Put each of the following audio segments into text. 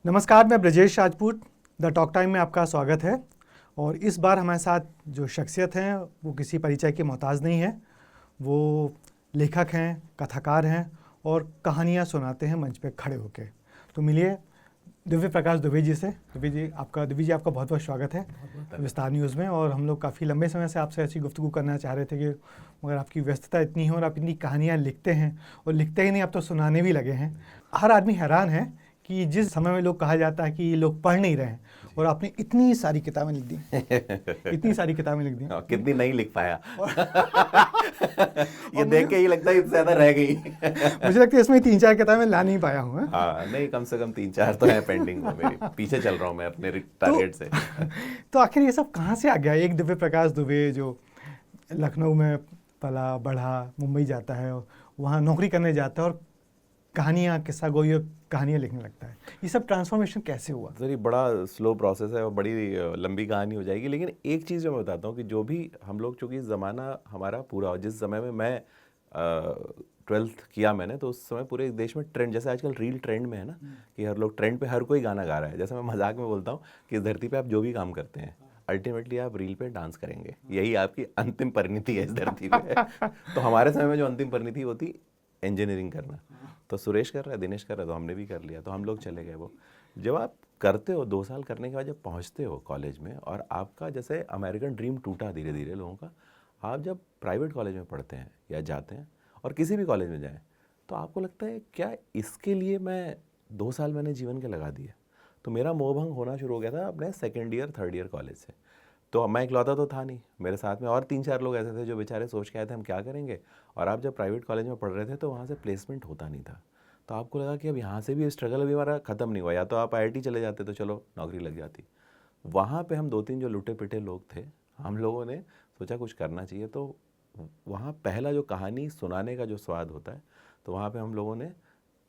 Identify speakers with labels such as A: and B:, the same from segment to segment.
A: नमस्कार, मैं Brajesh Rajput the talk time में आपका स्वागत है। और इस बार हमारे साथ जो शख्सियत हैं वो किसी परिचय के मोहताज नहीं है। वो लेखक हैं, कथाकार हैं और कहानियाँ सुनाते हैं मंच पे खड़े होकर। तो मिलिए दिव्य प्रकाश दुबे जी से। दुबे जी आपका बहुत बहुत स्वागत है विस्तार न्यूज़ में। और हम लोग काफ़ी लंबे समय से आपसे ऐसी गुफ्तगू करना चाह रहे थे कि मगर आपकी व्यस्तता इतनी है और आप इतनी कहानियाँ लिखते हैं, और लिखते ही नहीं, आप तो सुनाने भी लगे हैं। हर आदमी हैरान है कि जिस समय में लोग कहा जाता है कि ये लोग पढ़ नहीं रहे हैं, और आपने इतनी सारी किताबें लिख दी इतनी सारी किताबें लिख दी।
B: कितनी नहीं लिख पाया ये
A: और
B: देख के ही लगता है इससे ज्यादा रह गई
A: मुझे लगता है इसमें 3-4 किताबें ला नहीं पाया हूँ।
B: हाँ, नहीं, कम से कम 3-4 तो है पेंडिंग में, मेरी पीछे चल रहा हूँ मैं अपने टारगेट से।
A: तो आखिर ये सब कहाँ से आ गया? एक दिव्य प्रकाश दुबे जो लखनऊ में पला बढ़ा, मुंबई जाता है, वहाँ नौकरी करने जाता है और कहानियाँ, किस्सा गोई कहानियाँ लिखने लगता है। ये सब ट्रांसफॉर्मेशन कैसे हुआ?
B: सर, ये बड़ा स्लो प्रोसेस है और बड़ी लंबी कहानी हो जाएगी, लेकिन एक चीज़ जो मैं बताता हूँ कि जो भी हम लोग, चूँकि ज़माना हमारा पूरा, जिस समय में मैं 12th किया मैंने, तो उस समय पूरे देश में ट्रेंड, जैसे आजकल रील ट्रेंड में है ना, कि हर लोग ट्रेंड पे हर कोई गाना गा रहा है। जैसे मैं मजाक में बोलता हूँ कि इस धरती पे आप जो भी काम करते हैं, अल्टीमेटली आप रील पे डांस करेंगे, यही आपकी अंतिम परिणति है इस धरती पे। तो हमारे समय में जो अंतिम परिणति होती, इंजीनियरिंग करना, तो सुरेश कर रहा है, दिनेश कर रहा है, तो हमने भी कर लिया, तो हम लोग चले गए। वो जब आप करते हो 2 साल करने के बाद जब पहुंचते हो कॉलेज में, और आपका जैसे अमेरिकन ड्रीम टूटा धीरे धीरे लोगों का, आप जब प्राइवेट कॉलेज में पढ़ते हैं या जाते हैं, और किसी भी कॉलेज में जाएं, तो आपको लगता है क्या इसके लिए मैं 2 साल मैंने जीवन के लगा दिए। तो मेरा मोहभंग होना शुरू हो गया था अपने second year third year college से। तो मैं इकलौता तो था नहीं, मेरे साथ में और 3-4 लोग ऐसे थे जो बेचारे सोच के आए थे हम क्या करेंगे। और आप जब प्राइवेट कॉलेज में पढ़ रहे थे तो वहाँ से प्लेसमेंट होता नहीं था, तो आपको लगा कि अब यहाँ से भी स्ट्रगल अभी हमारा ख़त्म नहीं हुआ, या तो आप IIT चले जाते तो चलो नौकरी लग जाती। वहाँ पे हम 2-3 जो लुटे पिटे लोग थे, हम लोगों ने सोचा कुछ करना चाहिए। तो वहाँ पहला जो कहानी सुनाने का जो स्वाद होता है, तो वहाँ पे हम लोगों ने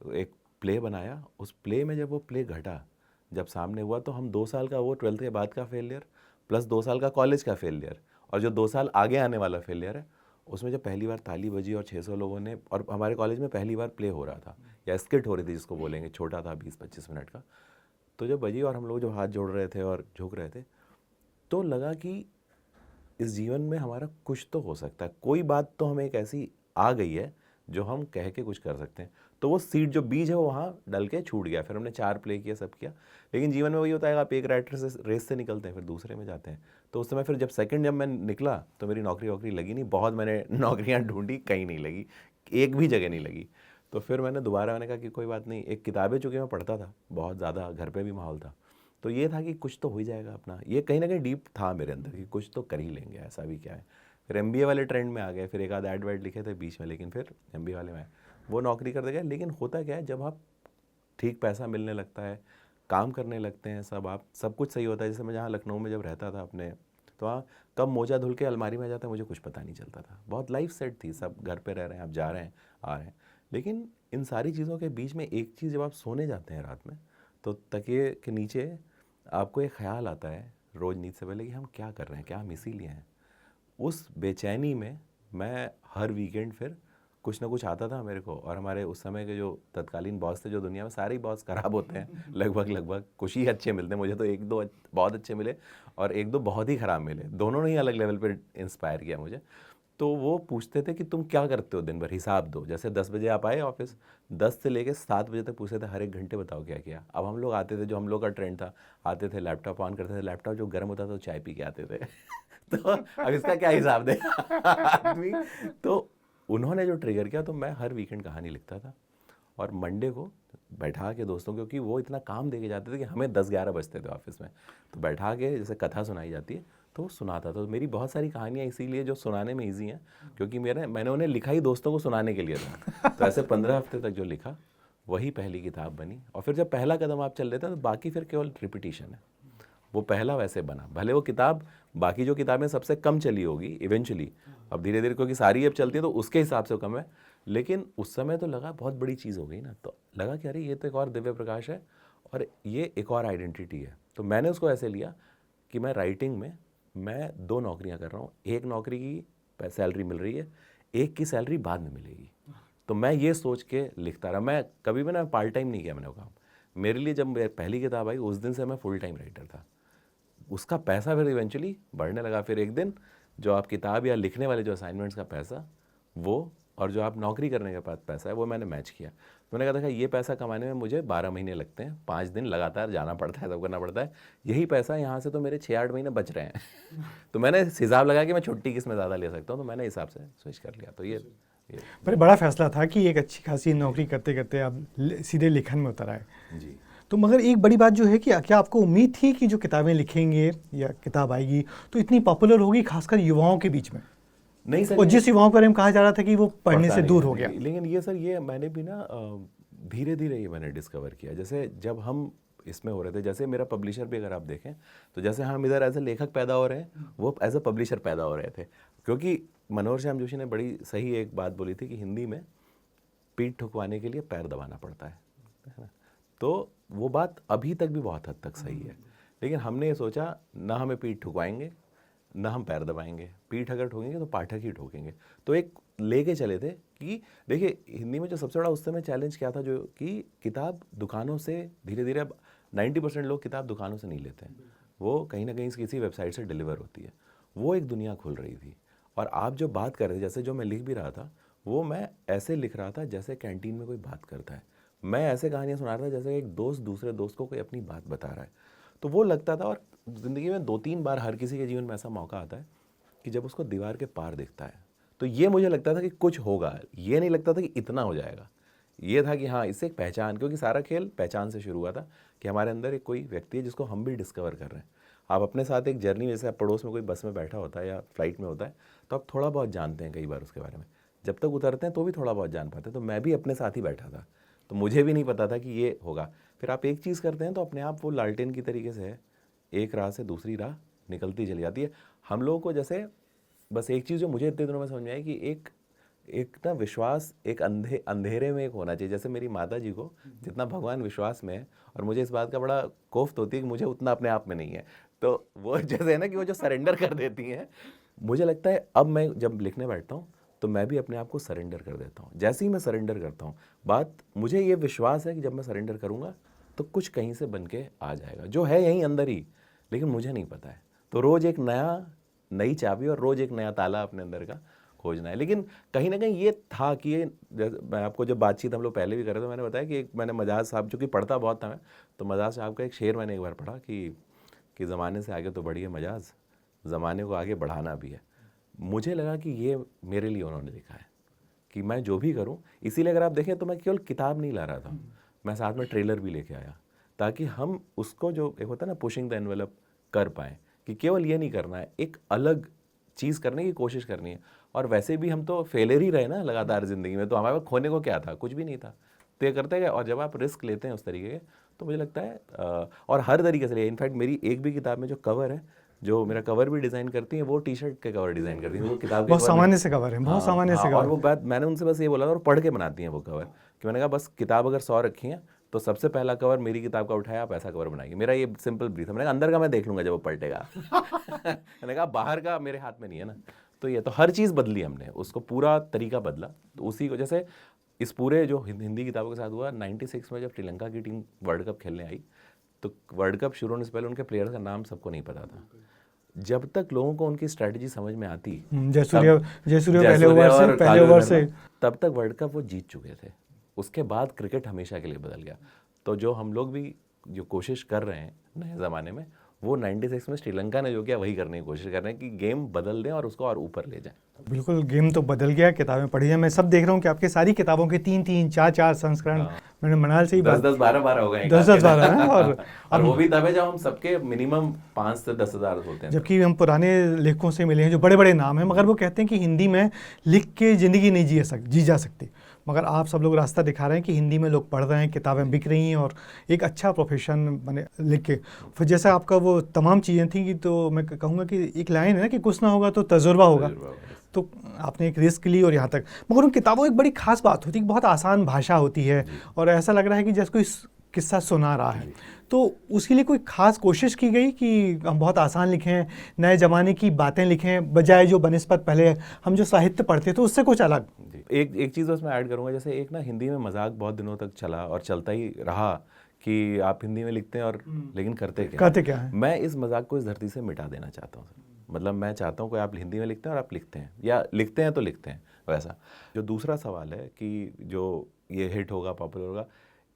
B: एक प्ले बनाया। उस प्ले में जब वो प्ले घटा, जब सामने हुआ, तो हम 2 साल का वो 12th के बाद का फेलियर प्लस 2 साल का कॉलेज का फेलियर, और जो 2 साल आगे आने वाला फेलियर है, उसमें जब पहली बार ताली बजी और 600 लोगों ने, और हमारे कॉलेज में पहली बार प्ले हो रहा था या स्किट हो रही थी जिसको बोलेंगे, छोटा था 20-25 मिनट का, तो जब बजी और हम लोग जब हाथ जोड़ रहे थे और झुक रहे थे, तो लगा कि इस जीवन में हमारा कुछ तो हो सकता है, कोई बात तो हमें एक ऐसी आ गई है जो हम कह के कुछ कर सकते हैं। तो वो सीड जो बीज है वो वहाँ डल के छूट गया। फिर हमने 4 प्ले किया, सब किया, लेकिन जीवन में वही होता है, आप एक राइटर से रेस से निकलते हैं फिर दूसरे में जाते हैं। तो उस समय फिर जब मैं निकला तो मेरी नौकरी वोकरी लगी नहीं, बहुत मैंने नौकरियाँ ढूंढी, कहीं नहीं लगी, एक भी जगह नहीं लगी। तो फिर मैंने कहा कि कोई बात नहीं, एक किताबें चूँकि मैं पढ़ता था बहुत ज़्यादा, घर पर भी माहौल था, तो ये था कि कुछ तो हो ही जाएगा अपना, ये कहीं ना कहीं डीप था मेरे अंदर कि कुछ तो कर ही लेंगे, ऐसा भी क्या है। फिर MBA वाले ट्रेंड में आ गए, फिर एक आध एड वाइड लिखे थे बीच में, लेकिन फिर MBA वाले में वो नौकरी करते गए। लेकिन होता क्या है, जब आप ठीक पैसा मिलने लगता है, काम करने लगते हैं, सब कुछ सही होता है। जैसे मैं जहाँ लखनऊ में जब रहता था अपने, तो वहाँ कब मोजा धुल के अलमारी में आ जाता है मुझे कुछ पता नहीं चलता था। बहुत लाइफ सेट थी, सब घर पे रह रहे हैं, आप जा रहे हैं आ रहे हैं। लेकिन इन सारी चीज़ों के बीच में एक चीज़, जब आप सोने जाते हैं रात में, तो तकिए के नीचे आपको एक ख्याल आता है रोज़ नींद से पहले कि हम क्या कर रहे हैं, क्या हम इसीलिए हैं। उस बेचैनी में मैं हर वीकेंड फिर कुछ ना कुछ आता था मेरे को। और हमारे उस समय के जो तत्कालीन बॉस थे, जो दुनिया में सारे ही बॉस ख़राब होते हैं लगभग कुछ ही अच्छे मिलते हैं, मुझे तो 1-2 बहुत अच्छे मिले और 1-2 बहुत ही ख़राब मिले, दोनों ने ही अलग लेवल पर इंस्पायर किया मुझे। तो वो पूछते थे कि तुम क्या करते हो दिन भर, हिसाब दो। जैसे 10 बजे आप आए ऑफिस, 10 से लेके 7 बजे तक पूछते थे हर एक घंटे बताओ क्या किया। अब हम लोग आते थे, जो हम लोग का ट्रेंड था, आते थे लैपटॉप ऑन करते थे, लैपटॉप जो गर्म होता था तो चाय पी के आते थे तो अब इसका क्या हिसाब दे आदमी। तो उन्होंने जो ट्रिगर किया, तो मैं हर वीकेंड कहानी लिखता था, और मंडे को बैठा के दोस्तों, क्योंकि वो इतना काम दे के जाते थे कि हमें 10-11 बजते थे ऑफिस में, तो बैठा के जैसे कथा सुनाई जाती है तो वो सुनाता था। तो मेरी बहुत सारी कहानियाँ इसीलिए जो सुनाने में ईजी हैं, क्योंकि मैंने उन्हें लिखा ही दोस्तों को सुनाने के लिए था। तो ऐसे 15 हफ्ते तक जो लिखा, वही पहली किताब बनी। और फिर जब पहला कदम आप चल देते हैं तो बाकी फिर केवल रिपीटिशन है। वो पहला वैसे बना, भले वो किताब बाकी जो किताबें सबसे कम चली होगी इवेंचुअली, अब धीरे धीरे क्योंकि सारी अब चलती है तो उसके हिसाब से कम है, लेकिन उस समय तो लगा बहुत बड़ी चीज़ हो गई ना। तो लगा कि अरे ये तो एक और दिव्य प्रकाश है और ये एक और आइडेंटिटी है। तो मैंने उसको ऐसे लिया कि मैं राइटिंग में मैं 2 नौकरियां कर रहा हूँ, एक नौकरी की सैलरी मिल रही है, एक की सैलरी बाद में मिलेगी। तो मैं ये सोच के लिखता रहा, मैं कभी भी ना पार्ट टाइम नहीं किया मैंने वो काम। मेरे लिए जब मेरी पहली किताब आई उस दिन से मैं फुल टाइम राइटर था। उसका पैसा फिर इवेंचुअली बढ़ने लगा। फिर एक दिन जो आप किताब या लिखने वाले जो असाइनमेंट्स का पैसा वो और जो आप नौकरी करने के बाद पैसा है वो मैंने मैच किया। मैंने कहा था ये पैसा कमाने में मुझे 12 महीने लगते हैं, 5 दिन लगातार जाना पड़ता है, सब करना पड़ता है, यही पैसा यहाँ से तो मेरे 6-8 महीने बच रहे हैं। तो मैंने हिसाब लगा कि मैं छुट्टी किस में ज़्यादा ले सकता हूँ, तो मैंने हिसाब से स्विच कर लिया। तो ये
A: पर बड़ा फैसला था कि एक अच्छी खासी नौकरी करते करते आप सीधे लेखन में उतर आए।
B: जी।
A: तो मगर एक बड़ी बात जो है कि क्या आपको उम्मीद थी कि जो किताबें लिखेंगे या किताब आएगी तो इतनी पॉपुलर होगी, खासकर युवाओं के बीच में?
B: नहीं सर,
A: और जिस युवाओं के बारे में कहा जा रहा था कि वो पढ़ने से दूर हो गया।
B: लेकिन ये सर, ये मैंने भी ना धीरे धीरे ये मैंने डिस्कवर किया। जैसे जब हम इसमें हो रहे थे, जैसे मेरा पब्लिशर भी अगर आप देखें तो जैसे हम इधर एज ए लेखक पैदा हो रहे हैं, वो एज ए पब्लिशर पैदा हो रहे थे। क्योंकि मनोहर श्याम जोशी ने बड़ी सही एक बात बोली थी कि हिंदी में पीठ ठुकवाने के लिए पैर दबाना पड़ता है ना? तो वो बात अभी तक भी बहुत हद तक सही है। लेकिन हमने ये सोचा ना हमें पीठ ठुकवाएंगे ना हम पैर दबाएंगे, पीठ अगर ठोकेंगे तो पाठक ही ठोकेंगे। तो एक लेके चले थे कि देखिए हिंदी में जो सबसे बड़ा उस समय चैलेंज क्या था, जो कि किताब दुकानों से धीरे धीरे अब 90% लोग किताब दुकानों से नहीं लेते हैं, वो कहीं ना कहीं किसी वेबसाइट से डिलीवर होती है। वो एक दुनिया खुल रही थी। और आप जो बात कर रहे थे, जैसे जो मैं लिख भी रहा था वो मैं ऐसे लिख रहा था जैसे कैंटीन में कोई बात करता है। मैं ऐसे कहानियाँ सुना रहा था जैसे एक दोस्त दूसरे दोस्त को कोई अपनी बात बता रहा है। तो वो लगता था। और ज़िंदगी में 2-3 बार हर किसी के जीवन में ऐसा मौका आता है कि जब उसको दीवार के पार दिखता है, तो ये मुझे लगता था कि कुछ होगा। ये नहीं लगता था कि इतना हो जाएगा। ये था कि हाँ, इससे एक पहचान, क्योंकि सारा खेल पहचान से शुरू हुआ था कि हमारे अंदर एक कोई व्यक्ति है जिसको हम भी डिस्कवर कर रहे हैं। आप अपने साथ एक जर्नी, जैसे आप पड़ोस में कोई बस में बैठा होता है या फ्लाइट में होता है, तो आप थोड़ा बहुत जानते हैं कई बार उसके बारे में। जब तक उतरते हैं तो भी थोड़ा बहुत जान पाते हैं। तो मैं भी अपने साथ ही बैठा था, तो मुझे भी नहीं पता था कि ये होगा। फिर आप एक चीज़ करते हैं तो अपने आप वो लालटेन की तरीके से एक राह से दूसरी राह निकलती चली जाती है। हम लोगों को जैसे बस एक चीज़ जो मुझे इतने दिनों में समझ में आई कि एक ना विश्वास एक अंधेरे में एक होना चाहिए। जैसे मेरी माता जी को जितना भगवान विश्वास में है, और मुझे इस बात का बड़ा कोफ्त होती है कि मुझे उतना अपने आप में नहीं है। तो वो जैसे है ना कि वो जो सरेंडर कर देती हैं, मुझे लगता है अब मैं जब लिखने बैठता हूँ तो मैं भी अपने आप को सरेंडर कर देता हूँ। जैसे ही मैं सरेंडर करता हूँ, बात मुझे ये विश्वास है कि जब मैं सरेंडर करूँगा तो कुछ कहीं से बन के आ जाएगा, जो है यहीं अंदर ही, लेकिन मुझे नहीं पता है। तो रोज़ एक नई चाबी और रोज़ एक नया ताला अपने अंदर का खोजना है। लेकिन कहीं ना कहीं ये था कि ये, मैं आपको जब बातचीत हम लोग पहले भी कर रहे थे, मैंने बताया कि मैंने मजाज साहब, चूँकि पढ़ता बहुत था मैं, तो मजाज साहब का एक शेर मैंने एक बार पढ़ा कि ज़माने से आगे तो बढ़ी है मजाज, ज़माने को आगे बढ़ाना भी है। मुझे लगा कि ये मेरे लिए उन्होंने लिखा है कि मैं जो भी करूं, इसीलिए अगर आप देखें तो मैं केवल किताब नहीं ला रहा था, मैं साथ में ट्रेलर भी लेके आया, ताकि हम उसको जो एक होता है ना पुशिंग द एनवेलप कर पाएँ, कि केवल ये नहीं करना है, एक अलग चीज़ करने की कोशिश करनी है। और वैसे भी हम तो फेलियर ही रहे ना लगातार ज़िंदगी में, तो हमारे पास खोने को क्या था, कुछ भी नहीं था। तो ये करते गए, और जब आप रिस्क लेते हैं उस तरीके के, तो मुझे लगता है और हर तरीके से, इनफैक्ट मेरी एक भी किताब में जो कवर है, जो मेरा कवर भी डिज़ाइन करती है, वो टी शर्ट के कवर डिज़ाइन करती है, वो किताब के
A: बहुत सामान्य से कवर है, बहुत सामान्य से कवर।
B: और वो बात मैंने उनसे बस ये बोला था, और पढ़ के बनाती हैं वो कवर, कि मैंने कहा बस किताब अगर 100 रखी है तो सबसे पहला कवर मेरी किताब का उठाया, आप ऐसा कवर बनाइए। मेरा ये सिंपल ब्रीफ है। मैंने कहा अंदर का मैं देख लूँगा जब वो पलटेगा। मैंने कहा बाहर का मेरे हाथ में नहीं है ना। तो ये तो हर चीज़ बदली हमने, उसको पूरा तरीका बदला। तो उसी को, जैसे इस पूरे जो हिंदी किताबों के साथ हुआ, 96 में जब श्रीलंका की टीम वर्ल्ड कप खेलने आई, तो वर्ल्ड कप शुरू होने से पहले उनके प्लेयर्स का नाम सबको नहीं पता था। जब तक लोगों को उनकी स्ट्रैटेजी समझ में आती,
A: जयसूर्य पहले ओवर से,
B: तब तक वर्ल्ड कप वो जीत चुके थे। उसके बाद क्रिकेट हमेशा के लिए बदल गया। तो जो हम लोग भी जो कोशिश कर रहे हैं नए ज़माने में, वो 96 में श्रीलंका ने जो किया वही करने की कोशिश कर रहे हैं, कि गेम बदल दें और उसको और ऊपर ले जाएं।
A: बिल्कुल, गेम तो बदल गया, किताबें पढ़ी हैं। मैं सब देख रहा हूँ कि आपके सारी किताबों के 3-3, 4-4 संस्करण, मैंने मनाल से ही
B: 10-10, 12-12 हो गए,
A: 10-10-12 हैं। और
B: वो भी तब है जब हम सबके मिनिमम 5 से 10 हज़ार होते हैं।
A: जबकि हम पुराने लेखकों से मिले हैं जो बड़े बड़े नाम हैं, मगर वो कहते हैं कि हिंदी में लिख के ज़िंदगी नहीं जी जा सकती। मगर आप सब लोग रास्ता दिखा रहे हैं कि हिंदी में लोग पढ़ रहे हैं, किताबें बिक रही हैं, और एक अच्छा प्रोफेशन बने लिख के। फिर जैसा आपका वो तमाम चीज़ें थी कि, तो मैं कहूँगा कि एक लाइन है ना कि कुछ ना होगा तो तजुर्बा होगा। तो आपने एक रिस्क ली और यहाँ तक। मगर उन किताबों एक बड़ी खास बात होती है कि बहुत आसान भाषा होती है, और ऐसा लग रहा है कि जैसे कोई किस्सा सुना रहा है। तो उसके लिए कोई खास कोशिश की गई कि हम बहुत आसान लिखें, नए ज़माने की बातें लिखें, बजाय जो बनिस्बत पहले हम जो साहित्य पढ़ते थे उससे कुछ अलग?
B: एक चीज़ उसमें ऐड करूँगा, जैसे एक ना हिंदी में मजाक बहुत दिनों तक चला और चलता ही रहा कि आप हिंदी में लिखते हैं और लेकिन करते
A: क्या है?
B: मैं इस मजाक को इस धरती से मिटा देना चाहता हूँ सर। मतलब मैं चाहता हूँ कि आप हिंदी में लिखते हैं और आप लिखते हैं, या लिखते हैं तो लिखते हैं वैसा। जो दूसरा सवाल है कि जो ये हिट होगा, पॉपुलर होगा,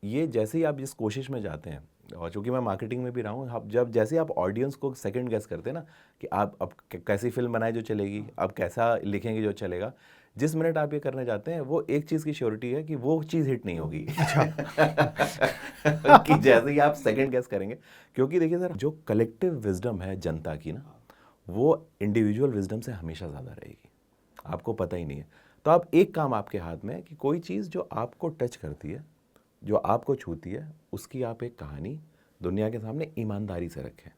B: ये जैसे ही आप जिस कोशिश में जाते हैं, और चूंकि मैं मार्केटिंग में भी रहा हूँ, आप जब जैसे आप ऑडियंस को सेकंड गेस करते हैं ना कि आप अब कैसी फिल्म बनाए जो चलेगी, अब कैसा लिखेंगे जो चलेगा, जिस मिनट आप ये करने जाते हैं वो एक चीज़ की श्योरिटी है कि वो चीज़ हिट नहीं होगी। कि जैसे ही आप सेकंड गेस करेंगे, क्योंकि देखिए सर, जो कलेक्टिव विजडम है जनता की ना, वो इंडिविजुअल विजडम से हमेशा ज़्यादा रहेगी, आपको पता ही नहीं है। तो आप एक काम आपके हाथ में है कि कोई चीज़ जो आपको टच करती है, जो आपको छूती है, उसकी आप एक कहानी दुनिया के सामने ईमानदारी से रखें।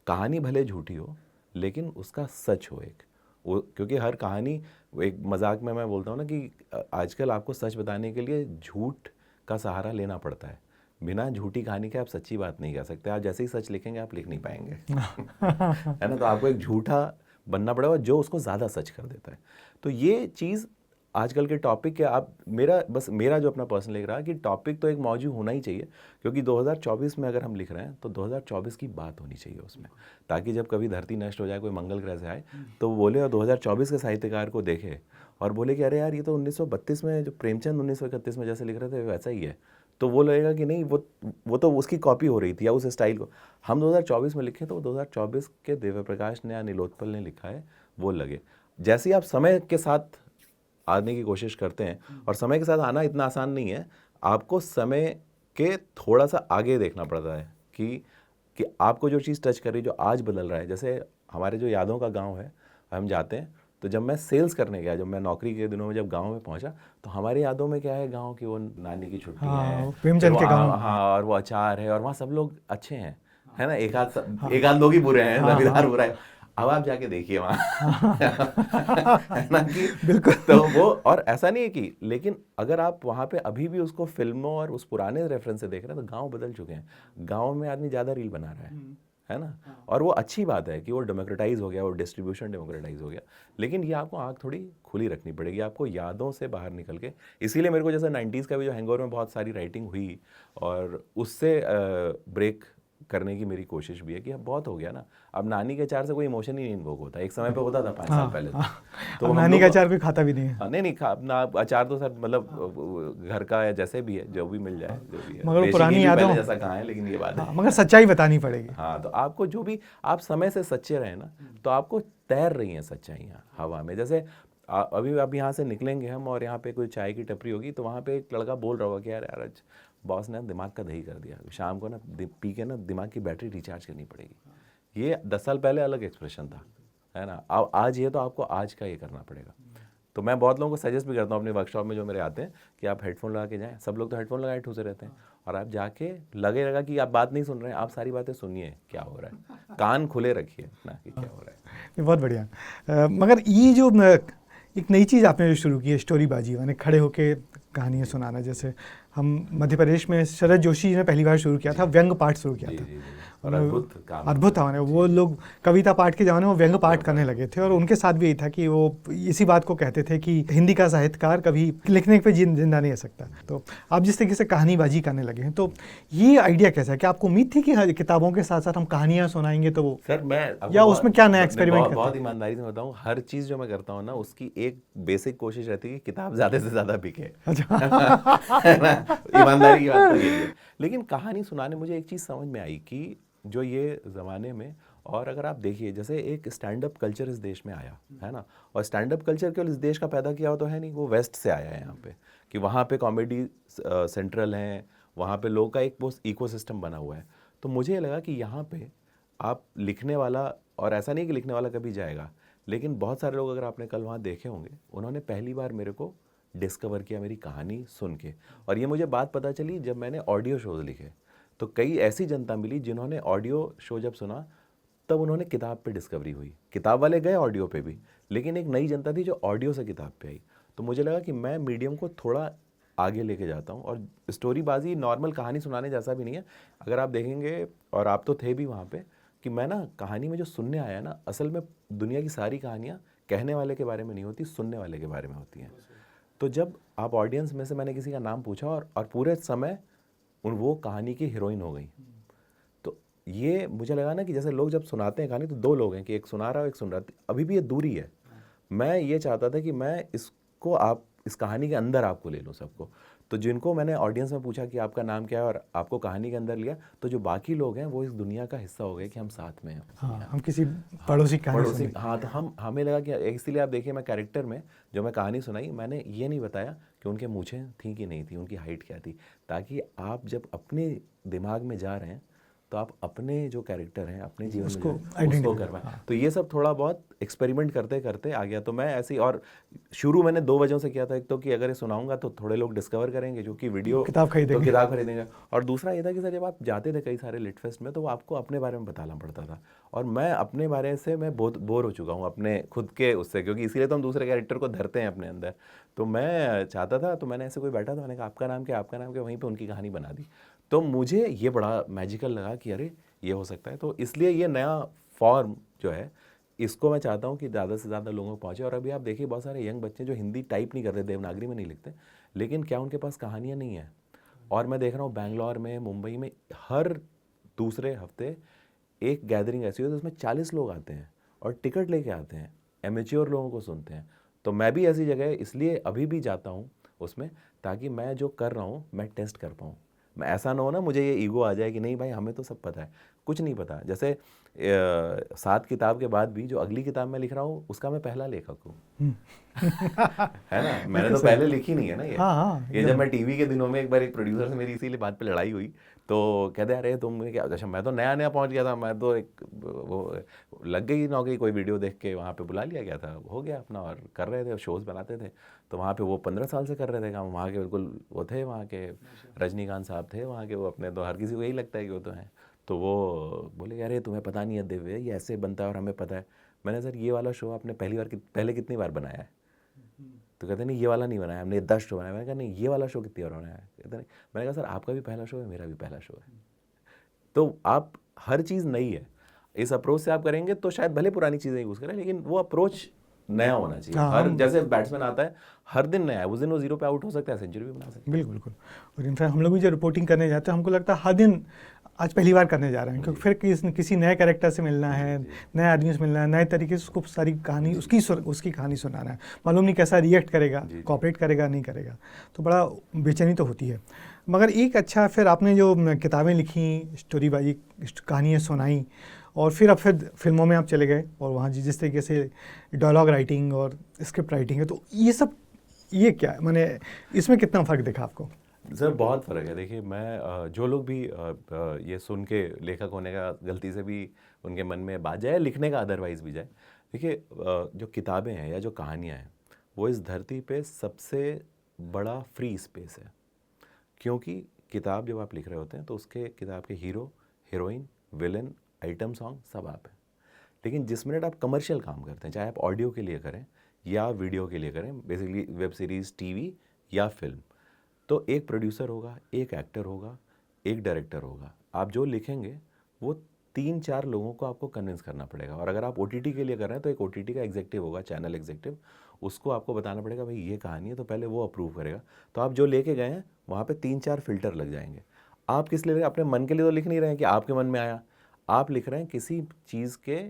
B: कहानी भले झूठी हो लेकिन उसका सच हो एक वो, क्योंकि हर कहानी, एक मजाक में मैं बोलता हूँ ना कि आजकल आपको सच बताने के लिए झूठ का सहारा लेना पड़ता है। बिना झूठी कहानी के आप सच्ची बात नहीं कह सकते। आप जैसे ही सच लिखेंगे आप लिख नहीं पाएंगे। है ना? तो आपको एक झूठा बनना पड़ेगा जो उसको ज़्यादा सच कर देता है। तो ये चीज़ आजकल के टॉपिक के, आप मेरा जो अपना पर्सनल लिख रहा है कि टॉपिक तो एक मौजूद होना ही चाहिए, क्योंकि 2024 में अगर हम लिख रहे हैं तो 2024 की बात होनी चाहिए उसमें, ताकि जब कभी धरती नष्ट हो जाए, कोई मंगल ग्रह से आए, तो वो बोले और 2024 के साहित्यकार को देखे और बोले कि अरे यार, ये तो 1932 में जो प्रेमचंद 1931 में जैसे लिख रहे थे वैसा ही है। तो वो लगेगा कि नहीं, वो तो उसकी कॉपी हो रही थी, या उस स्टाइल को हम 2024 में लिखें तो वो 2024 के दिव्य प्रकाश ने या नीलोत्पल ने लिखा है वो लगे। जैसे ही आप समय के साथ आने की कोशिश करते हैं, और समय के साथ आना इतना आसान नहीं है, आपको समय के थोड़ा सा आगे देखना पड़ता है कि आपको जो चीज़ टच कर रही है, जो आज बदल रहा है। जैसे हमारे जो यादों का गांव है, हम जाते हैं, तो जब मैं सेल्स करने गया, जब मैं नौकरी के दिनों में जब गांव में पहुंचा, तो हमारी यादों में क्या है, गांव की वो नानी की छुट्टी है,
A: प्रेमचंद के गाँव।
B: हाँ, और वो अचार है, और वहाँ सब लोग अच्छे हैं, है ना, एक आध लोग ही बुरे हैं, रविदार बुरा है। अब आप जाके देखिए वहाँ, है ना कि
A: बिल्कुल।
B: तो वो, और ऐसा नहीं है कि, लेकिन अगर आप वहाँ पे अभी भी उसको फिल्मों और उस पुराने रेफरेंस से देख रहे हैं, तो गांव बदल चुके हैं। गांव में आदमी ज़्यादा रील बना रहा है ना, और वो अच्छी बात है कि वो डेमोक्रेटाइज हो गया, वो डिस्ट्रीब्यूशन डेमोक्रेटाइज हो गया। लेकिन ये आपको आँख थोड़ी खुली रखनी पड़ेगी, आपको यादों से बाहर निकल के। इसीलिए मेरे को जैसे 90s का भी जो हैंगओवर में बहुत सारी राइटिंग हुई, और उससे ब्रेक करने की मेरी कोशिश भी है कि अब बहुत हो गया ना, अब नानी के अचार से कोई इमोशन ही नहीं इन्वोक होता। एक समय पे होता था 5 साल पहले, तो
A: अब
B: हम
A: नानी
B: लोग,
A: का अचार कोई खाता भी नहीं है।
B: हाँ, नहीं अपना अचार तो सर, मतलब घर का या जैसे भी है, जो भी मिल जाए, जो भी है,
A: मगर वो
B: बेसिकली
A: पुरानी यादों,
B: पहले जैसा कहाँ है, लेकिन ये बात है।
A: मगर सच्चाई बतानी पड़ेगी।
B: हाँ, तो आपको जो भी, आप समय से सच्चे रहे ना, तो आपको तैर रही हैं सच्चाइयाँ हवा में। जैसे अभी आप यहाँ से निकलेंगे हम, और यहाँ पे कोई चाय की टपरी होगी, तो वहाँ पे एक लड़का बोल रहा होगा कि यार आज बॉस ने दिमाग का दही कर दिया, शाम को ना पी के ना दिमाग की बैटरी रिचार्ज करनी पड़ेगी। ये 10 साल पहले अलग एक्सप्रेशन था, है ना। अब आज ये तो आपको आज का ये करना पड़ेगा। तो मैं बहुत लोगों को सजेस्ट भी करता हूँ अपने वर्कशॉप में जो मेरे आते हैं, कि आप हेडफोन लगा के जाएं। सब लोग तो हेडफोन लगाए ठूसे रहते हैं, और आप जाके लगेगा कि आप बात नहीं सुन रहे हैं, आप सारी बातें सुनिए क्या हो रहा है, कान खुले रखिए ना कि क्या हो रहा है।
A: ये बहुत बढ़िया। मगर ये जो एक नई चीज़ आपने जो शुरू की है, स्टोरीबाजी, यानी खड़े होके कहानियाँ सुनाना। जैसे हम मध्य प्रदेश में शरद जोशी जी ने पहली बार शुरू किया था, व्यंग पाठ शुरू किया था,
B: और अद्भुत काम,
A: अद्भुत था। वो लोग कविता पाठ के ज़माने में व्यंग पाठ करने लगे थे, और उनके साथ भी यही था कि वो इसी बात को कहते थे कि हिंदी का साहित्यकार कभी लिखने पे जिंदा नहीं रह सकता। तो आप जिस तरीके से कहानीबाजी करने लगे हैं, तो ये आइडिया कैसा है? कि आपको उम्मीद थी कि किताबों के साथ साथ हम कहानियाँ सुनाएंगे, तो वो
B: सर मैं
A: या उसमें क्या नया एक्सपेरिमेंट करते हैं?
B: बहुत ईमानदारी से बताऊं, हर चीज़ जो मैं करता हूँ ना, उसकी एक बेसिक कोशिश रहती है कि किताब ज़्यादा से ज़्यादा बिके। है ना, ईमानदारी की बात तो यही है। लेकिन कहानी सुनाने मुझे एक चीज़ समझ में आई कि जो ये ज़माने में, और अगर आप देखिए, जैसे एक स्टैंड अप कल्चर इस देश में आया है ना, और स्टैंड अप कल्चर केवल इस देश का पैदा किया हो तो है नहीं, वो वेस्ट से आया है यहाँ पे, कि वहाँ पे कॉमेडी सेंट्रल हैं, वहाँ पे लोग का एक वो इकोसिस्टम बना हुआ है। तो मुझे ये लगा कि यहाँ पे आप लिखने वाला, और ऐसा नहीं कि लिखने वाला कभी जाएगा, लेकिन बहुत सारे लोग अगर आपने कल वहाँ देखे होंगे, उन्होंने पहली बार मेरे को डिस्कवर किया मेरी कहानी सुन के। और ये मुझे बात पता चली जब मैंने ऑडियो शोज लिखे, तो कई ऐसी जनता मिली जिन्होंने ऑडियो शो जब सुना, तब उन्होंने किताब पे डिस्कवरी हुई। किताब वाले गए ऑडियो पे भी, लेकिन एक नई जनता थी जो ऑडियो से किताब पे आई। तो मुझे लगा कि मैं मीडियम को थोड़ा आगे लेके जाता हूँ, और स्टोरीबाजी नॉर्मल कहानी सुनाने जैसा भी नहीं है। अगर आप देखेंगे, और आप तो थे भी वहाँ पे, कि मैं ना कहानी में जो सुनने आया ना, असल में दुनिया की सारी कहानियाँ कहने वाले के बारे में नहीं होती, सुनने वाले के बारे में होती हैं। तो जब आप ऑडियंस में से, मैंने किसी का नाम पूछा, और पूरे समय वो कहानी की हीरोइन हो गई। तो ये मुझे लगा ना कि जैसे लोग जब सुनाते हैं कहानी तो दो लोग हैं कि एक सुना रहा है और एक सुन रहा है, अभी भी ये दूरी है। मैं ये चाहता था कि मैं इसको आप इस कहानी के अंदर आपको ले लूँ सबको। तो जिनको मैंने ऑडियंस में पूछा कि आपका नाम क्या है और आपको कहानी के अंदर लिया, तो जो बाकी लोग हैं वो इस दुनिया का हिस्सा हो गए कि हम साथ में हैं।
A: हाँ, हम किसी पड़ोसी कहानी सुन
B: पड़ोसी,
A: रहे हैं।
B: हाँ, तो हमें लगा कि इसीलिए आप देखिए मैं कैरेक्टर में जो मैं कहानी सुनाई मैंने ये नहीं बताया कि उनके मूछें थी कि नहीं थी, उनकी हाइट क्या थी, ताकि आप जब अपने दिमाग में जा रहे हैं तो आप अपने जो कैरेक्टर हैं अपने जीवन में
A: उसको
B: जो है,
A: identify
B: उसको कर पाएं। तो ये सब थोड़ा बहुत एक्सपेरिमेंट करते करते आ गया। तो मैं ऐसे ही, और शुरू मैंने 2 वजहों से किया था। एक तो कि अगर ये सुनाऊंगा तो थोड़े लोग डिस्कवर करेंगे जो कि वीडियो
A: किताब खरीदेंगे।
B: तो किताब खरीदेंगे, और दूसरा ये था कि सर जब आप जाते थे कई सारे लिट फेस्ट में तो वो आपको अपने बारे में बताना पड़ता था, और मैं अपने बारे से मैं बहुत बोर हो चुका हूँ अपने खुद के उससे, क्योंकि इसीलिए तो हम दूसरे कैरेक्टर को धरते हैं अपने अंदर। तो मैं चाहता था, तो मैंने ऐसे कोई बैठा था, मैंने कहा आपका नाम क्या, आपका नाम क्या, वहीं पे उनकी कहानी बना दी। तो मुझे ये बड़ा मैजिकल लगा कि अरे ये हो सकता है। तो इसलिए ये नया फॉर्म जो है इसको मैं चाहता हूँ कि ज़्यादा से ज़्यादा लोगों को पहुँचे। और अभी आप देखिए बहुत सारे यंग बच्चे जो हिंदी टाइप नहीं करते, देवनागरी में नहीं लिखते, लेकिन क्या उनके पास कहानियाँ नहीं हैं। और मैं देख रहा हूँ बैंगलोर में, मुंबई में हर दूसरे हफ्ते एक गैदरिंग ऐसी होती है जिसमें 40 लोग आते हैं और टिकट लेके आते हैं, एमेच्योर लोगों को सुनते हैं। तो मैं भी ऐसी जगह इसलिए अभी भी जाता हूँ उसमें, ताकि मैं जो कर रहा हूँ मैं टेस्ट कर पाऊँ। मैं ऐसा ना हो ना मुझे ये ईगो आ जाए कि नहीं भाई हमें तो सब पता है, कुछ नहीं पता। जैसे 7 किताब के बाद भी जो अगली किताब मैं लिख रहा हूँ उसका मैं पहला लेखक हूँ। है ना, मैंने तो पहले लिखी नहीं है ना ये।
A: हाँ, हाँ,
B: ये जब मैं टीवी के दिनों में एक बार एक प्रोड्यूसर से मेरी इसीलिए बात पे लड़ाई हुई, तो कहते अरे तुम क्या, अच्छा मैं तो नया नया पहुंच गया था, मैं तो एक वो लग गई नौकरी, कोई वीडियो देख के वहाँ पे बुला लिया गया था, हो गया अपना, और कर रहे थे, शोज़ बनाते थे। तो वहाँ पे वो 15 साल से कर रहे थे काम, वहाँ के बिल्कुल वो थे, वहाँ के रजनीकांत साहब थे वहाँ के, वो अपने तो हर किसी को यही लगता है कि वो तो हैं। तो वो बोले अरे तुम्हें पता नहीं है दिव्य, ये ऐसे बनता है और हमें पता है। मैंने सर ये वाला शो आपने पहले कितनी बार बनाया है? तो कहते नहीं ये वाला नहीं बनाया हमने, 10 शो बनाया। मैंने कहा नहीं ये वाला शो कितनी बार बनाया है? कहते नहीं। मैंने कहा सर आपका भी पहला शो है, मेरा भी पहला शो है। तो आप हर चीज़ नई है, इस अप्रोच से आप करेंगे तो शायद भले पुरानी चीज़ें यूज़ करें, लेकिन वो अप्रोच नया होना चाहिए।
A: हाँ,
B: हर जैसे बैट्समैन आता है हर दिन नया है, उस दिन वो 0 पे आउट हो सकता है, सेंचुरी भी बना सकता है।
A: बिल्कुल बिल्कुल। और इनफैक्ट हम लोग भी जो रिपोर्टिंग करने जाते हैं हमको लगता है हर दिन आज पहली बार करने जा रहे हैं, क्योंकि फिर किसी नए कैरेक्टर से मिलना है, नए आदमी से मिलना है, नए तरीके से उसको सारी कहानी उसकी कहानी सुनाना है। मालूम नहीं कैसा रिएक्ट करेगा, कॉपरेट करेगा नहीं करेगा, तो बड़ा बेचैनी तो होती है। मगर एक अच्छा, फिर आपने जो किताबें लिखी, स्टोरी बाजी कहानियाँ सुनाई, और फिर अब फिल्मों में आप चले गए, और वहाँ जिस तरीके से डायलॉग राइटिंग और स्क्रिप्ट राइटिंग है, तो ये क्या है, मैंने इसमें कितना फ़र्क देखा आपको?
B: सर बहुत फ़र्क है। देखिए मैं जो लोग भी ये सुन के लेखक होने का गलती से भी उनके मन में बात जाए, लिखने का अदरवाइज़ भी जाए, देखिए जो किताबें हैं या जो कहानियाँ हैं वो इस धरती पे सबसे बड़ा फ्री स्पेस है। क्योंकि किताब जब आप लिख रहे होते हैं तो उसके किताब के hero, heroine, villain, item song सब आप हैं। लेकिन जिस मिनट आप कमर्शियल काम करते हैं, चाहे आप ऑडियो के लिए करें या वीडियो के लिए करें, बेसिकली वेब सीरीज़, टीवी या फिल्म, तो एक प्रोड्यूसर होगा, एक एक्टर होगा, एक डायरेक्टर होगा। आप जो लिखेंगे वो 3-4 लोगों को आपको कन्विंस करना पड़ेगा। और अगर आप OTT के लिए कर रहे हैं तो एक OTT का एग्जीक्यूटिव होगा, चैनल एग्जीक्यूटिव, उसको आपको बताना पड़ेगा भाई ये कहानी है, तो पहले वो अप्रूव करेगा। तो आप जो लेके गए हैं वहाँ पे 3-4 फिल्टर लग जाएंगे। आप किस लिए, अपने मन के लिए तो लिख नहीं रहे हैं कि आपके मन में आया, आप लिख रहे हैं किसी चीज़ के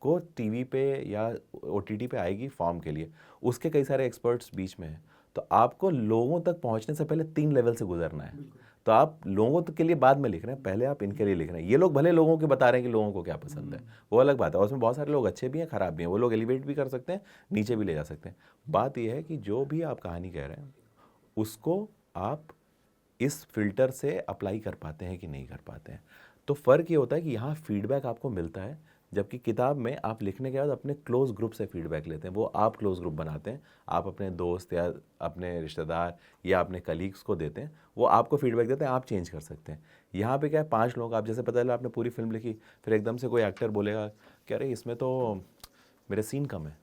B: को टीवी पे या OTT पे आएगी फॉर्म के लिए, उसके कई सारे एक्सपर्ट्स बीच में हैं। तो आपको लोगों तक पहुंचने से पहले 3 लेवल से गुजरना है। तो आप लोगों के लिए बाद में लिख रहे हैं, पहले आप इनके लिए लिख रहे हैं। ये लोग भले लोगों के बता रहे हैं कि लोगों को क्या पसंद है, वो अलग बात है, और उसमें बहुत सारे लोग अच्छे भी हैं, खराब भी हैं, वो लोग एलिवेट भी कर सकते हैं, नीचे भी ले जा सकते हैं। बात यह है कि जो भी आप कहानी कह रहे हैं उसको आप इस फिल्टर से अप्लाई कर पाते हैं कि नहीं कर पाते हैं। तो फ़र्क ये होता है कि यहाँ फीडबैक आपको मिलता है, जबकि किताब में आप लिखने के बाद अपने क्लोज ग्रुप से फीडबैक लेते हैं। वो आप क्लोज ग्रुप बनाते हैं, आप अपने दोस्त या अपने रिश्तेदार या अपने कलीग्स को देते हैं, वो आपको फीडबैक देते हैं, आप चेंज कर सकते हैं। यहाँ पे क्या है, 5 लोग, आप जैसे पता चला आपने पूरी फिल्म लिखी, फिर एकदम से कोई एक्टर बोलेगा कि अरे इसमें तो मेरे सीन कम है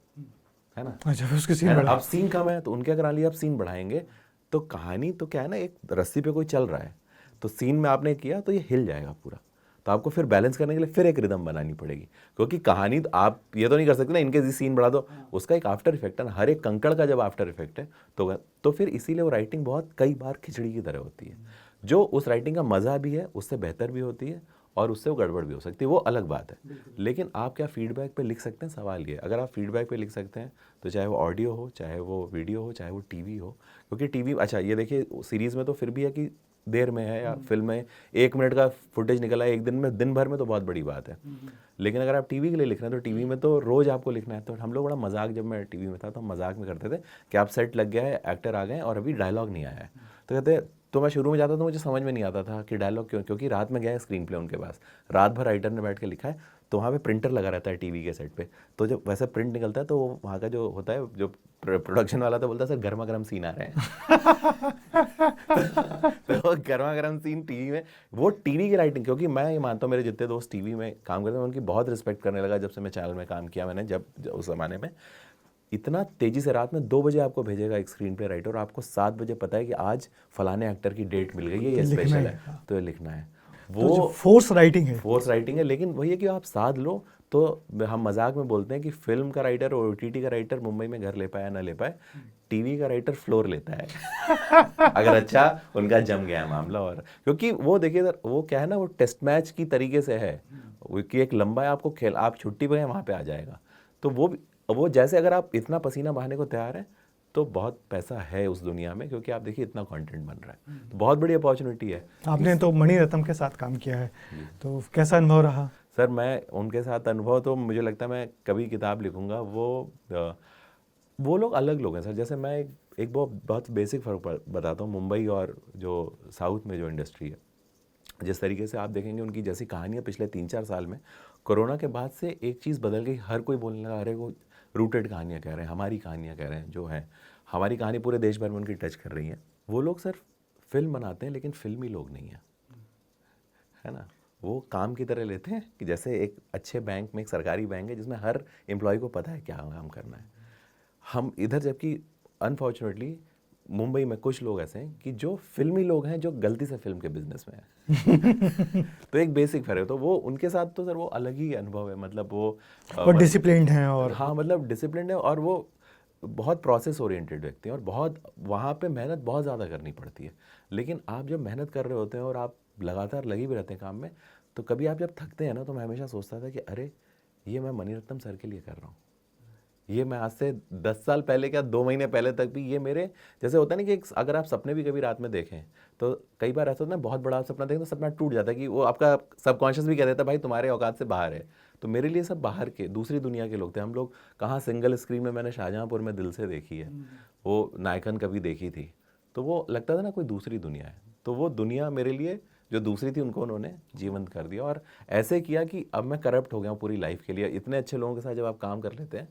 B: ना।
A: अच्छा, फिर उसके सीन
B: है ना?
A: बढ़ा।
B: अब सीन कम है तो उनके करा लिया, आप सीन बढ़ाएंगे तो कहानी तो क्या है ना, एक रस्सी पे कोई चल रहा है तो सीन में आपने किया तो ये हिल जाएगा पूरा। तो आपको फिर बैलेंस करने के लिए फिर एक रिदम बनानी पड़ेगी, क्योंकि कहानी तो आप ये तो नहीं कर सकते ना इनके सीन बढ़ा दो, उसका एक आफ्टर इफेक्ट है ना, हर एक कंकड़ का जब आफ्टर इफेक्ट है तो फिर इसीलिए वो राइटिंग बहुत कई बार खिचड़ी की तरह होती है। जो उस राइटिंग का मज़ा भी है, उससे बेहतर भी होती है और उससे वो गड़बड़ भी हो सकती है, वो अलग बात है। लेकिन आप क्या फीडबैक पे लिख सकते हैं, सवाल ये। अगर आप फीडबैक पे लिख सकते हैं तो चाहे वो ऑडियो हो, चाहे वो वीडियो हो, चाहे वो टीवी हो, क्योंकि टीवी, अच्छा ये देखिए सीरीज़ में तो फिर भी है कि देर में है, या फिल्म में 1 मिनट का फुटेज निकला है एक दिन में, दिन भर में, तो बहुत बड़ी बात है। लेकिन अगर आप टीवी के लिए लिख रहे हैं तो टीवी में तो रोज़ आपको लिखना है। तो हम लोग बड़ा मजाक, जब मैं टीवी में था तो हम मजाक में करते थे कि आप सेट लग गया है, एक्टर आ गए और अभी डायलॉग नहीं आया है। तो कहते, तो मैं शुरू में जाता तो मुझे समझ में नहीं आता था कि डायलॉग क्यों, क्योंकि रात में गया है स्क्रीन प्ले उनके पास, रात भर राइटर ने बैठ के लिखा है, तो वहाँ पे प्रिंटर लगा रहता है टीवी के सेट पे। तो जब वैसे प्रिंट निकलता है तो वहाँ का जो होता है, जो प्रोडक्शन वाला, तो बोलता है सर गर्मा गर्म सीन आ रहे हैं। तो गर्मा गर्म सीन टीवी में, वो टीवी की राइटिंग, क्योंकि मैं ये मानता हूँ मेरे जितने दोस्त टीवी में काम करते हैं उनकी बहुत रिस्पेक्ट करने लगा जब से मैं चैनल में काम किया मैंने। जब उस ज़माने में इतना तेज़ी से रात में 2 बजे आपको भेजेगा एक स्क्रीन प्ले राइटर, और आपको 7 बजे पता है कि आज फलाने एक्टर की डेट मिल गई है, ये स्पेशल है, तो ये लिखना है।
A: तो जो फोर्स राइटिंग है,
B: फोर्स राइटिंग है। लेकिन वही है कि आप साध लो। तो हम मजाक में बोलते हैं कि फिल्म का राइटर और ओटीटी का राइटर मुंबई में घर ले पाए ना ले पाए, टीवी का राइटर फ्लोर लेता है। अगर अच्छा उनका जम गया मामला। और क्योंकि वो देखिए वो क्या है ना, वो टेस्ट मैच की तरीके से है कि एक लंबा है, आपको खेल, आप छुट्टी पे हैं वहाँ पे आ जाएगा। तो वो जैसे अगर आप इतना पसीना बहाने को तैयार हैं तो बहुत पैसा है उस दुनिया में, क्योंकि आप देखिए इतना कंटेंट बन रहा है, तो बहुत बड़ी अपॉर्चुनिटी है।
A: आपने तो मणि रत्नम के साथ काम किया है, तो कैसा अनुभव रहा?
B: सर मैं उनके साथ अनुभव, तो मुझे लगता है मैं कभी किताब लिखूंगा, वो लोग अलग लोग हैं सर। जैसे मैं एक बहुत बेसिक फ़र्क बताता हूँ, मुंबई और जो साउथ में जो इंडस्ट्री है, जिस तरीके से आप देखेंगे उनकी जैसी कहानियाँ पिछले 3-4 साल में, कोरोना के बाद से एक चीज़ बदल गई। हर कोई बोलने लगा, अरे वो रूटेड कहानियाँ कह रहे हैं, हमारी कहानियाँ कह रहे हैं, जो है हमारी कहानी पूरे देश भर में उनकी टच कर रही हैं। वो लोग सिर्फ फिल्म बनाते हैं लेकिन फिल्मी लोग नहीं हैं, है ना। वो काम की तरह लेते हैं कि जैसे एक अच्छे बैंक में, एक सरकारी बैंक है जिसमें हर एम्प्लॉय को पता है क्या काम करना है। हम इधर, जबकि अनफॉर्चुनेटली मुंबई में कुछ लोग ऐसे हैं कि जो फिल्मी लोग हैं, जो गलती से फिल्म के बिजनेस में हैं। तो एक बेसिक फर्क है। तो वो उनके साथ तो सर वो अलग ही अनुभव है। मतलब वो
A: डिसिप्लिन्ड हैं, और
B: हाँ मतलब डिसिप्लिन है, और वो बहुत प्रोसेस ओरिएंटेड व्यक्ति हैं, और बहुत वहाँ पे मेहनत बहुत ज़्यादा करनी पड़ती है। लेकिन आप जब मेहनत कर रहे होते हैं और आप लगातार लगे भी रहते हैं काम में, तो कभी आप जब थकते हैं ना, तो मैं हमेशा सोचता था कि अरे ये मैं मणिरत्नम सर के लिए कर रहा हूँ। ये मैं आज से 10 साल पहले, क्या 2 महीने पहले तक भी, ये मेरे जैसे होता है ना कि अगर आप सपने भी कभी रात में देखें, तो कई बार ऐसा होता है ना, बहुत बड़ा सपना देखें तो सपना टूट जाता है, कि वो आपका सबकॉन्शियस भी कह देता है भाई तुम्हारे औकात से बाहर है। तो मेरे लिए सब बाहर के, दूसरी दुनिया के लोग थे। हम लोग कहाँ सिंगल स्क्रीन में, मैंने शाहजहाँपुर में दिल से देखी है, वो नायकन कभी देखी थी, तो वो लगता था ना कोई दूसरी दुनिया है। तो वो दुनिया मेरे लिए जो दूसरी थी, उनको उन्होंने जीवंत कर दिया, और ऐसे किया कि अब मैं करप्ट हो गया हूँ पूरी लाइफ के लिए। इतने अच्छे लोगों के साथ जब आप काम कर लेते हैं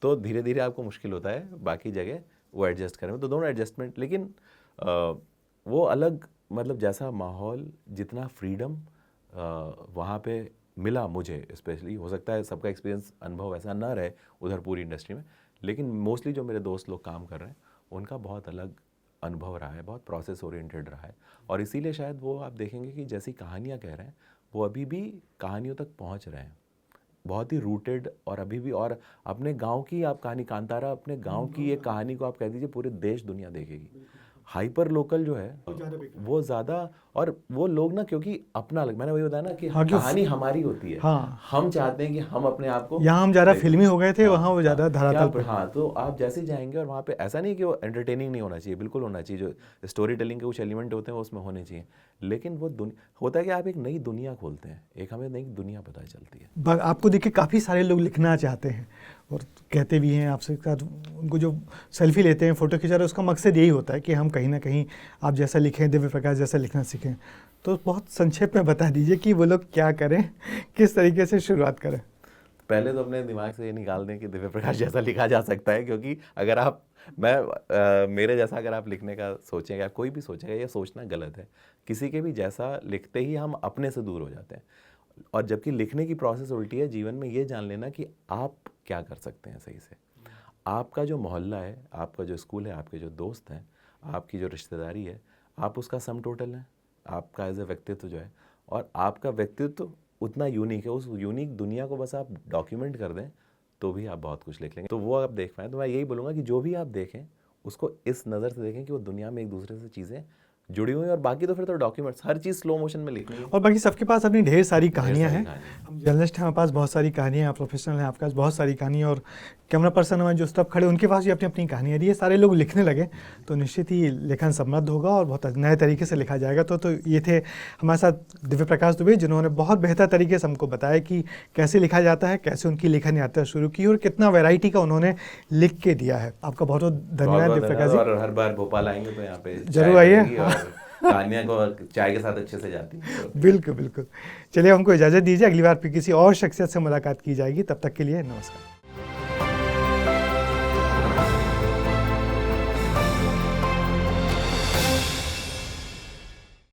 B: तो धीरे धीरे आपको मुश्किल होता है बाकी जगह वो एडजस्ट करें। तो दोनों एडजस्टमेंट, लेकिन वो अलग, मतलब जैसा माहौल, जितना फ्रीडम वहाँ पे मिला मुझे स्पेशली, हो सकता है सबका एक्सपीरियंस अनुभव ऐसा ना रहे उधर पूरी इंडस्ट्री में, लेकिन मोस्टली जो मेरे दोस्त लोग काम कर रहे हैं उनका बहुत अलग अनुभव रहा है, बहुत प्रोसेस ओरिएंटेड रहा है। और इसीलिए शायद वो आप देखेंगे कि जैसी कहानियाँ कह रहे हैं वो अभी भी कहानियों तक पहुँच रहे हैं, बहुत ही रूटेड। और अभी भी, और अपने गांव की आप कहानी, कांतारा अपने गांव की एक कहानी को आप कह दीजिए पूरे देश दुनिया देखेगी। हाइपर लोकल जो है वो ज़्यादा, और वो लोग ना, क्योंकि अपना अलग, मैंने वही बताया ना कि
A: हाँ,
B: कहानी हमारी होती है।
A: हाँ,
B: हम चाहते हैं कि हम अपने आप को,
A: यहाँ हम ज़्यादा फिल्मी हो गए थे, वहाँ वो ज़्यादा धरातल पे।
B: हाँ, तो आप जैसे जाएंगे, और वहाँ पे ऐसा नहीं कि वो एंटरटेनिंग नहीं होना चाहिए, बिल्कुल होना चाहिए। जो स्टोरी टेलिंग के कुछ एलिमेंट होते हैं वो उसमें होने चाहिए, लेकिन वो होता है कि आप एक नई दुनिया खोलते हैं, एक हमें नई दुनिया पता चलती है।
A: आपको देखिए काफ़ी सारे लोग लिखना चाहते हैं और कहते भी हैं आपसे, उनको जो सेल्फी लेते हैं, फ़ोटो खिंचा रहे हैं, उसका मकसद यही होता है कि हम कहीं ना कहीं आप जैसा लिखें, दिव्य प्रकाश जैसा लिखना सीखें। तो बहुत संक्षेप में बता दीजिए कि वो लोग क्या करें, किस तरीके से शुरुआत करें।
B: पहले तो अपने दिमाग से ये निकाल दें कि दिव्य प्रकाश जैसा लिखा जा सकता है, क्योंकि अगर आप मेरे जैसा अगर आप लिखने का सोचेंगे, कोई भी सोचेगा, ये सोचना गलत है। किसी के भी जैसा लिखते ही हम अपने से दूर हो जाते हैं, और जबकि लिखने की प्रोसेस उल्टी है। जीवन में ये जान लेना कि आप क्या कर सकते हैं सही से। आपका जो मोहल्ला है, आपका जो स्कूल है, आपके जो दोस्त हैं, आपकी जो रिश्तेदारी है, आप उसका सम टोटल है, आपका एज ए व्यक्तित्व जो है। और आपका व्यक्तित्व उतना यूनिक है, उस यूनिक दुनिया को बस आप डॉक्यूमेंट कर दें तो भी आप बहुत कुछ लिख लेंगे। तो वो आप देख पाएँ, तो मैं यही बोलूँगा कि जो भी आप देखें उसको इस नज़र से देखें कि वो दुनिया में एक दूसरे से चीज़ें जुड़ी हुई हैं, और बाकी तो फिर तो डॉक्यूमेंट्स, हर चीज़ स्लो मोशन में लिखनी है।
A: और बाकी सबके पास अपनी ढेर सारी
B: ढेर
A: कहानियाँ
B: सारी
A: हैं।
B: कहानियाँ।
A: हम जर्नलिस्ट हैं, हमारे पास बहुत सारी कहानियाँ हैं, प्रोफेशनल हैं, आपके पास बहुत सारी कहानियाँ, और कैमरा पर्सन हमारे जो स्टाफ खड़े उनके पास भी अपनी अपनी कहानियाँ। ये सारे लोग लिखने लगे तो निश्चित ही लेखन समृद्ध होगा और बहुत नए तरीके से लिखा जाएगा। तो ये थे हमारे साथ दिव्य प्रकाश दुबे, जिन्होंने बहुत बेहतर तरीके से हमको बताया कि कैसे लिखा जाता है, कैसे उनकी लेखन यात्रा शुरू की और कितना वैरायटी का उन्होंने लिख के दिया है। आपका बहुत बहुत धन्यवाद
B: बहुत
A: दिव्य प्रकाश जी।
B: और हर बार भोपाल आएंगे तो यहाँ पे
A: जरूर
B: चाय
A: आइए।
B: बनेगी और कहानियाँ को चाय के साथ अच्छे से जाती है। तो
A: बिल्कुल बिल्कुल। चलिए हमको इजाज़त दीजिए, अगली बार फिर किसी और शख्सियत से मुलाकात की जाएगी। तब तक के लिए नमस्कार।